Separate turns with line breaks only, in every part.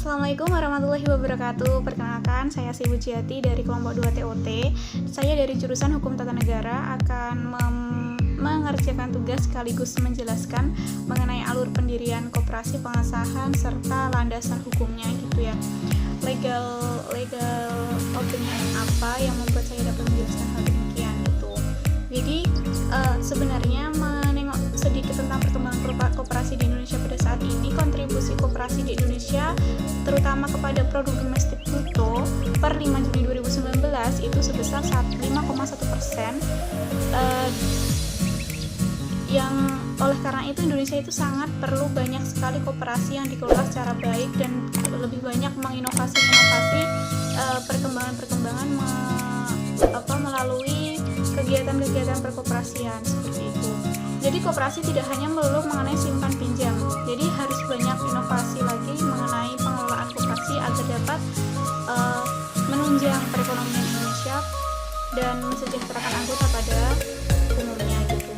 Assalamualaikum warahmatullahi wabarakatuh. Perkenalkan, saya Sibu Ciati dari kelompok 2 TOT. Saya dari jurusan Hukum Tata Negara akan mengerjakan tugas sekaligus menjelaskan mengenai alur pendirian koperasi, pengesahan serta landasan hukumnya gitu ya. Legal opinion apa yang membuat saya dapat menjelaskan hal demikian gitu. Jadi sebenarnya menengok sedikit tentang perkembangan koperasi di Indonesia pada saat ini, kontribusi koperasi di Indonesia terutama kepada produk domestik bruto per 5 Juni 2019 itu sebesar 5,1%. Yang oleh karena itu Indonesia itu sangat perlu banyak sekali koperasi yang dikelola secara baik dan lebih banyak menginovasi perkembangan melalui kegiatan-kegiatan perkoperasian seperti itu. Jadi koperasi tidak hanya melulu mengenai simpan pinjam, jadi harus banyak inovasi lagi mengenai pengelolaan koperasi agar dapat menunjang perekonomian Indonesia dan mensejahterakan anggota pada umumnya gitu.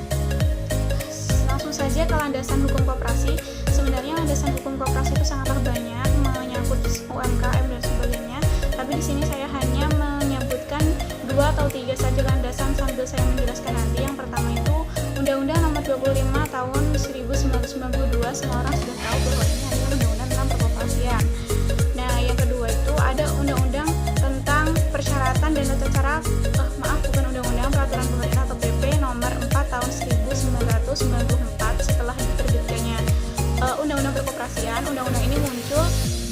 Langsung saja ke landasan hukum koperasi. Sebenarnya landasan hukum koperasi itu sangatlah banyak, menyangkut UMKM dan sebagainya. Tapi di sini saya hanya menyebutkan 2 atau 3 saja landasan sambil saya menjelaskan nanti. Yang pertama itu Undang-Undang Nomor 25 Tahun 1992. Semua orang sudah tahu bahwa ini adalah undang-undang tentang perkoperasian. Nah, yang kedua itu ada Undang-Undang tentang persyaratan dan tata cara Undang-Undang Peraturan Pemerintah atau PP Nomor 4 Tahun 1994. Setelah diterbitkannya Undang-Undang Perkoperasian, undang-undang ini muncul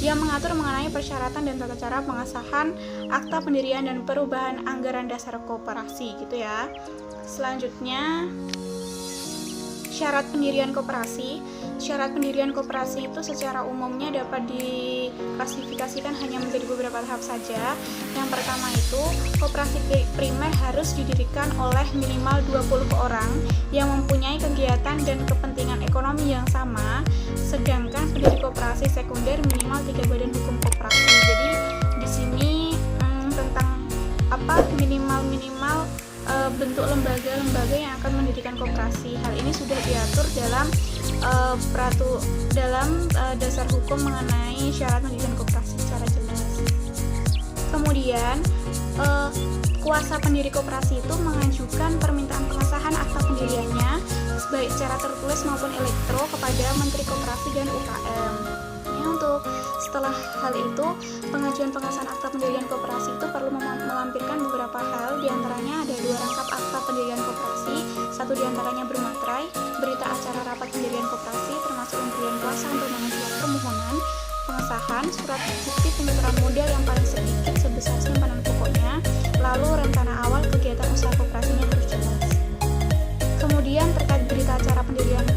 yang mengatur mengenai persyaratan dan tata cara pengesahan akta pendirian dan perubahan anggaran dasar koperasi gitu ya. Selanjutnya, syarat pendirian koperasi. Syarat pendirian koperasi itu secara umumnya dapat diklasifikasikan hanya menjadi beberapa tahap saja. Yang pertama itu, koperasi primer harus didirikan oleh minimal 20 orang yang mempunyai kegiatan dan kepentingan ekonomi yang sama, sedangkan pendiri koperasi sekunder minimal 3 badan hukum koperasi. Jadi di sini tentang minimal bentuk lembaga-lembaga yang akan mendirikan koperasi. Hal ini sudah diatur dalam dasar hukum mengenai syarat mendirikan koperasi secara jelas. Kemudian kuasa pendiri koperasi itu mengajukan permintaan pengesahan akta pendiriannya baik secara tertulis maupun elektro kepada Menteri Koperasi dan UKM. Setelah hal itu, pengajuan pengesahan akta pendirian koperasi itu perlu melampirkan beberapa hal, diantaranya ada 2 rangkap akta pendirian koperasi, 1 diantaranya bermaterai, berita acara rapat pendirian koperasi, termasuk pemberian kuasa untuk mengajukan permohonan pengesahan, surat bukti penuturan modal yang paling sedikit sebesar simpanan pokoknya, lalu rencana awal kegiatan usaha koperasinya harus jelas. Kemudian terkait berita acara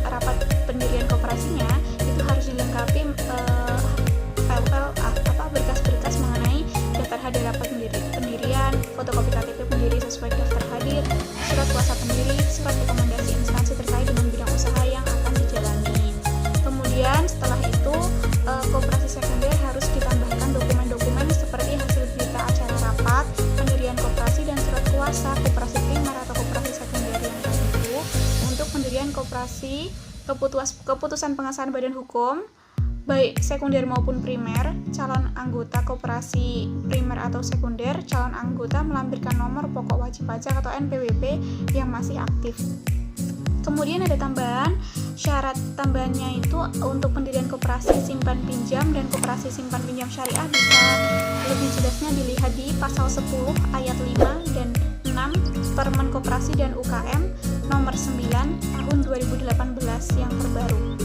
rapat pendirian koperasinya itu harus dilengkapi berkas-berkas mengenai daftar hadir rapat pendirian, fotokopi KTP pendiri sesuai daftar hadir, surat kuasa pendiri, surat rekomendasi instansi terkait dengan bidang usaha yang akan dijalani. Kemudian setelah itu koperasi sekunder harus ditambahkan dokumen-dokumen seperti hasil berita acara rapat pendirian koperasi dan surat kuasa koperasi primer atau koperasi sekunder yang tadi itu. Untuk pendirian koperasi, keputusan pengesahan badan hukum baik sekunder maupun primer, calon anggota koperasi primer atau sekunder, calon anggota melampirkan nomor pokok wajib pajak atau NPWP yang masih aktif. Kemudian ada tambahan, syarat tambahannya itu untuk pendirian koperasi simpan pinjam dan koperasi simpan pinjam syariah bisa lebih jelasnya dilihat di pasal 10 ayat 5 dan 6 Permen Koperasi dan UKM nomor 9 tahun 2018 yang terbaru.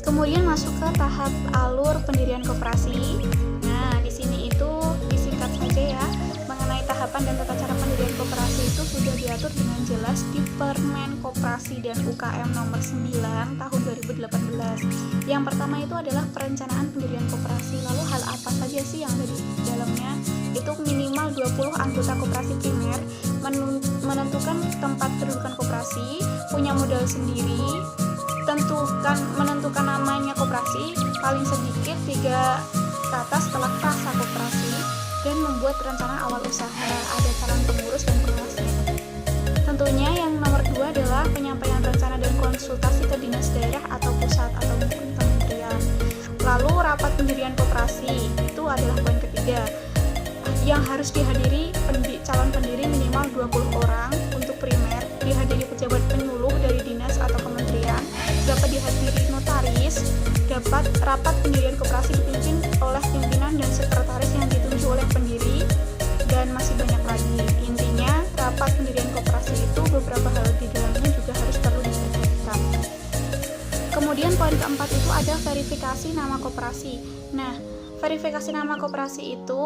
Kemudian masuk ke tahap alur pendirian koperasi. Nah, di sini itu disingkat saja ya. Mengenai tahapan dan tata cara pendirian koperasi itu sudah diatur dengan jelas di Permen Koperasi dan UKM nomor 9 tahun 2018. Yang pertama itu adalah perencanaan pendirian koperasi. Lalu hal apa saja sih yang ada di dalamnya? Itu minimal 20 anggota koperasi primer, menentukan tempat kedudukan koperasi, punya modal sendiri, menentukan namanya koperasi, paling sedikit 3 kata setelah frasa koperasi, dan membuat rencana awal usaha, ada calon pengurus dan pengawasnya. Tentunya yang nomor 2 adalah penyampaian rencana dan konsultasi ke dinas daerah atau pusat atau mungkin kementerian. Lalu rapat pendirian koperasi itu adalah poin ketiga, yang harus dihadiri calon pendiri minimal 20 orang. Untuk primer, dihadiri pejabat penyuluh dari dinas atau kementerian, dapat dihadiri notaris, dapat rapat pendirian koperasi dipimpin oleh pimpinan dan sekretaris yang ditunjuk oleh pendiri, dan masih banyak lagi. Intinya, rapat pendirian koperasi itu beberapa hal di dalamnya juga harus perlu diperhatikan. Kemudian poin keempat itu ada verifikasi nama koperasi. Nah, verifikasi nama koperasi itu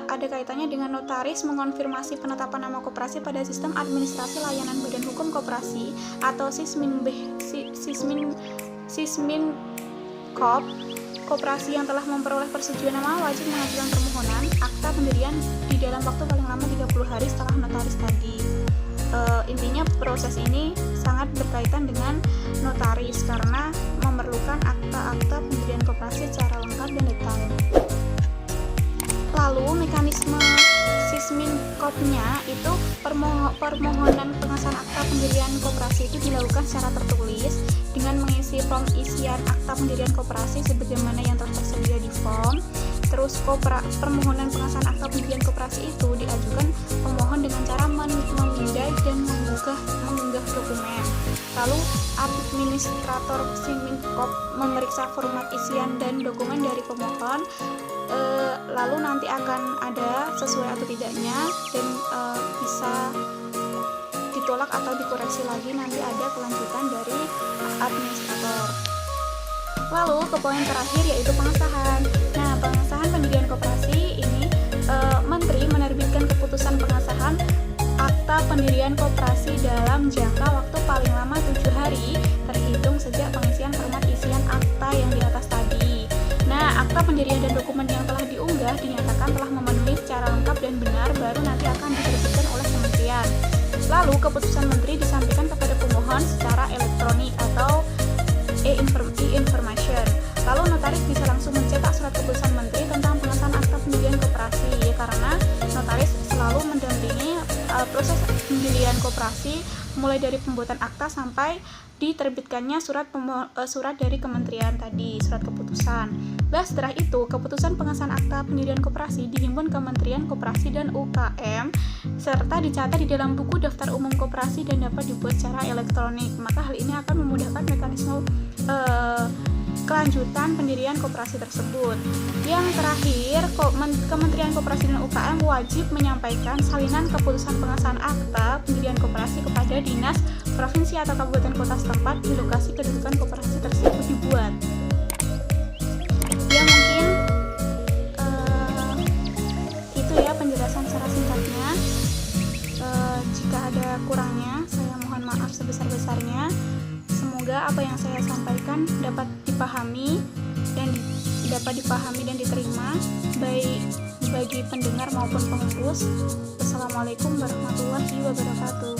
ada kaitannya dengan notaris mengonfirmasi penetapan nama koperasi pada sistem administrasi layanan badan hukum koperasi atau Sisminkop. Koperasi yang telah memperoleh persetujuan nama wajib mengajukan permohonan akta pendirian di dalam waktu paling lama 30 hari setelah notaris tadi. Intinya proses ini sangat berkaitan dengan notaris karena memerlukan akta-akta pendirian koperasi secara lengkap dan detail. Lalu mekanisme Sisminkopnya itu permohonan pengesahan akta pendirian koperasi itu dilakukan secara tertulis dengan mengisi form isian akta pendirian koperasi sebagaimana yang telah tersedia di form. Terus permohonan pengesahan akta pendirian koperasi itu diajukan pemohon dengan cara memindai dan mengunggah dokumen. Lalu administrator Sisminkop memeriksa format isian dan dokumen dari pemohon. Lalu nanti akan ada sesuai atau tidaknya dan bisa ditolak atau dikoreksi lagi, nanti ada kelanjutan dari administrator. Lalu ke poin terakhir yaitu pengesahan. Nah, pengesahan pendirian koperasi ini Menteri menerbitkan keputusan pengesahan akta pendirian koperasi dalam jangka waktu paling lama 7 hari terhitung sejak pengisian format isian akta yang di atas tadi. Nah, akta pendirian dan dokumen yang telah diunggah dinyatakan telah memenuhi secara lengkap dan benar, baru nanti akan diterbitkan oleh kementerian. Lalu, keputusan menteri disampaikan kepada pemohon secara elektronik atau e-information. Lalu, notaris bisa langsung mencetak surat keputusan menteri tentang pengesahan akta pendirian koperasi, ya, karena notaris selalu mendampingi proses pendirian koperasi mulai dari pembuatan akta sampai diterbitkannya surat dari kementerian tadi, surat keputusan. Nah, setelah itu, keputusan pengesahan akta pendirian koperasi dihimpun Kementerian Koperasi dan UKM serta dicatat di dalam buku daftar umum koperasi dan dapat dibuat secara elektronik. Maka hal ini akan memudahkan mekanisme kelanjutan pendirian koperasi tersebut. Yang terakhir, Kementerian Koperasi dan UKM wajib menyampaikan salinan keputusan pengesahan akta pendirian koperasi kepada dinas, provinsi atau kabupaten kota setempat di lokasi kedudukan koperasi tersebut dibuat. Ya, mungkin itu ya penjelasan secara singkatnya. Jika ada kurangnya, saya mohon maaf sebesar-besarnya. Semoga apa yang saya sampaikan dapat dipahami dan diterima baik bagi pendengar maupun pengurus. Wassalamualaikum warahmatullahi wabarakatuh.